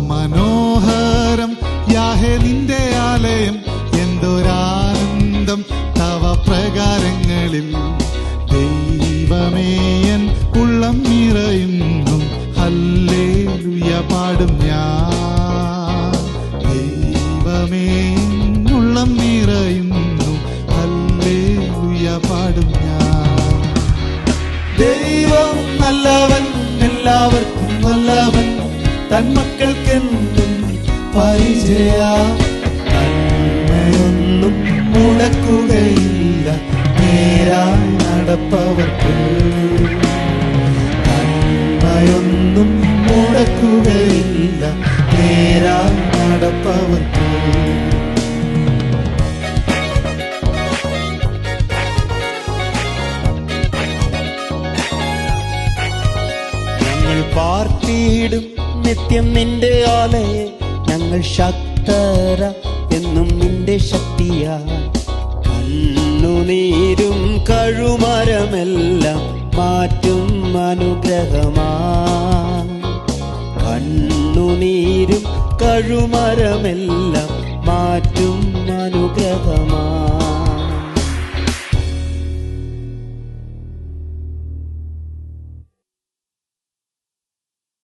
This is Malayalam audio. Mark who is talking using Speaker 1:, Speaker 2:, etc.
Speaker 1: മനോഹരം യാഹേ നിന്റെ ആലയം, എന്തൊരാനന്ദം തവ പ്രകാരങ്ങളിൽ. ദൈവമേ എൻ ഉള്ളം നിറയുന്നു, ഹല്ലേലൂയ പാടും ഞാൻ. ദൈവമേ എൻ ഉള്ളം നിറയുന്നു, ഹല്ലേലൂയ പാടും ഞാൻ. ദൈവം നല്ലവൻ, എല്ലാവർക്കും നല്ലവൻ, തന്മക്കൾക്കെന്തും പരിചയ. നന്മയൊന്നും മുടക്കുകയില്ല നേരായി നടപ്പവർക്ക്. നന്മയൊന്നും മുടക്കുകയില്ല നേരായി നടപ്പവർക്ക്.
Speaker 2: പാർത്തിയിടും നിത്യം നിന്റെ ആലയെ, ഞങ്ങൾ ശക്തര എന്നും നിന്റെ ശക്തിയാ. കണ്ണുനീരും കഴുമരമെല്ലാം മാറ്റും അനുഗ്രഹമാ. കണ്ണുനീരും കഴുമരമെല്ലാം